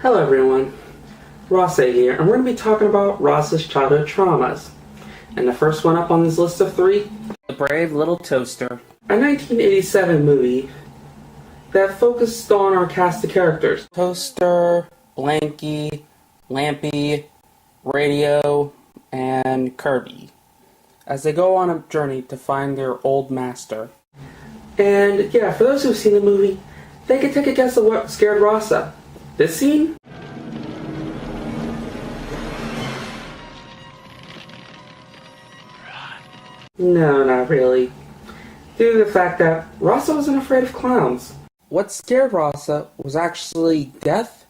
Hello everyone, Rasa here, and we're going to be talking about Rasa's childhood traumas. And the first one up on this list of three, The Brave Little Toaster. a 1987 movie that focused on our cast of characters. Toaster, Blanky, Lampy, Radio, and Kirby, as they go on a journey to find their old master. And yeah, for those who've seen the movie, they can take a guess at what scared Rasa. This scene? No, not really. Due to the fact that Rasa wasn't afraid of clowns. What scared Rasa was actually death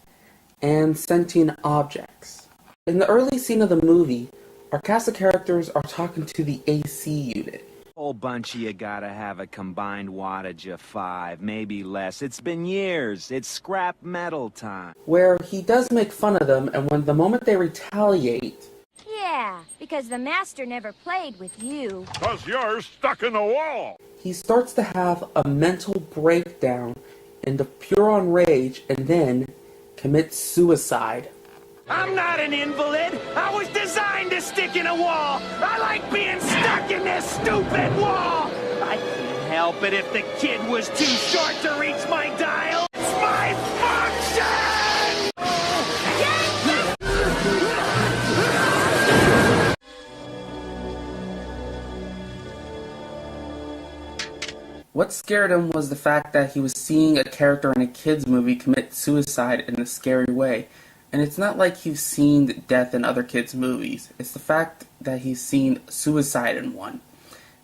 and sentient objects. In the early scene of the movie, our cast of characters are talking to the AC unit. Whole bunch of you gotta have a combined wattage of 5, maybe less. It's been years. It's scrap metal time. Where he does make fun of them, and when the moment they retaliate, Yeah, because the master never played with you. 'Cause you're stuck in the wall! he starts to have a mental breakdown into pure rage and then commits suicide. I'm not an invalid. I was designed to stick in a wall. I like being stuck in this stupid wall. I can't help it if the kid was too short to reach my dial. It's my function! What scared him was the fact that he was seeing a character in a kid's movie commit suicide in a scary way. And it's not like he's seen death in other kids' movies. It's the fact that he's seen suicide in one.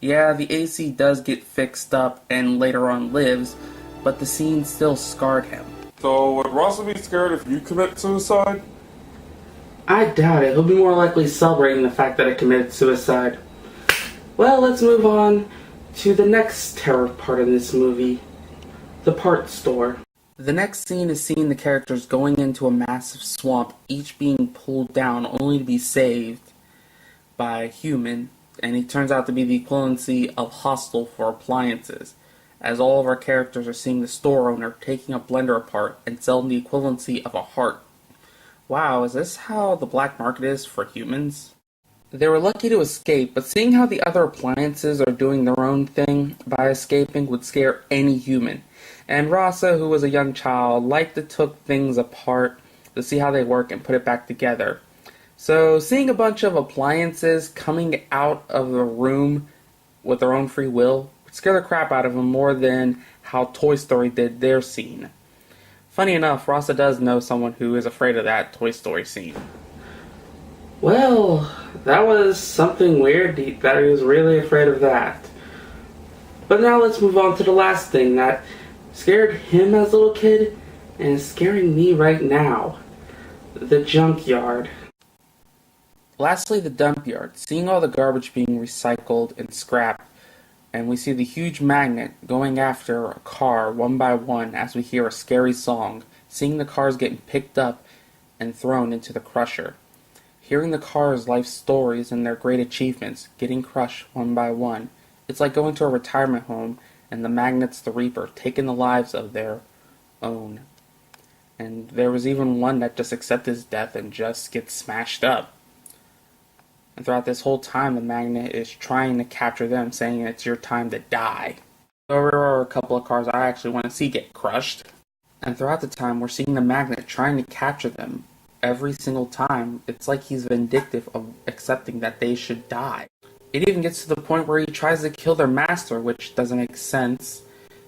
Yeah, the AC does get fixed up and later on lives, but the scene still scarred him. So, would Rasa be scared if you commit suicide? I doubt it. He'll be more likely celebrating the fact that I committed suicide. Well, let's move on to the next terror part of this movie, the parts store. The next scene is seeing the characters going into a massive swamp, each being pulled down only to be saved by a human, and he turns out to be the equivalency of Hostel for appliances, as all of our characters are seeing the store owner taking a blender apart and selling the equivalency of a heart. Wow, is this how the black market is for humans? They were lucky to escape, but seeing how the other appliances are doing their own thing by escaping would scare any human. And Rasa, who was a young child, liked to took things apart to see how they work and put it back together. So seeing a bunch of appliances coming out of the room with their own free will would scare the crap out of him more than how Toy Story did their scene. Funny enough, Rasa does know someone who is afraid of that Toy Story scene. Well, that was something weird that he was really afraid of that. But now let's move on to the last thing that scared him as a little kid and is scaring me right now. The Junkyard. Lastly, the dump yard. Seeing all the garbage being recycled and scrapped, and we see the huge magnet going after a car one by one as we hear a scary song, seeing the cars getting picked up and thrown into the crusher. Hearing the cars' life stories and their great achievements getting crushed one by one. It's like going to a retirement home and the magnet's the reaper taking the lives of their own. And there was even one that just accepted his death and just gets smashed up. And throughout this whole time, the magnet is trying to capture them, saying it's your time to die. There are a couple of cars I actually want to see get crushed. And throughout the time, we're seeing the magnet trying to capture them. Every single time, it's like he's vindictive of accepting that they should die. It even gets to the point where he tries to kill their master, which doesn't make sense,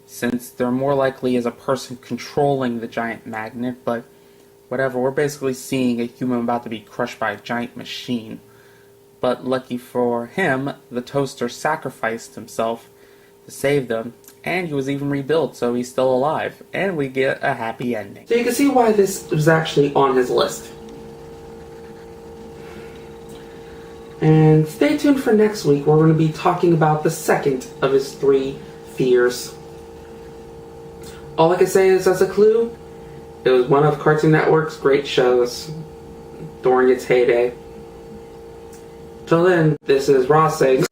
since they're more likely as a person controlling the giant magnet, but whatever, we're basically seeing a human about to be crushed by a giant machine. But lucky for him, the toaster sacrificed himself to save them, and he was even rebuilt, so he's still alive, and we get a happy ending. So you can see why this was actually on his list. And stay tuned for next week, where we're going to be talking about the second of his 3 fears. All I can say is, as a clue, it was one of Cartoon Network's great shows during its heyday. Till then, this is Ross saying...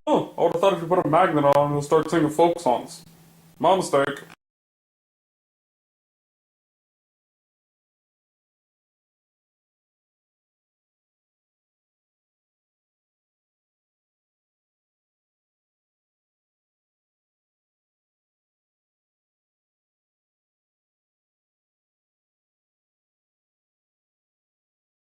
Oh, I would have thought if you put a magnet on, it'll start singing folk songs. My mistake.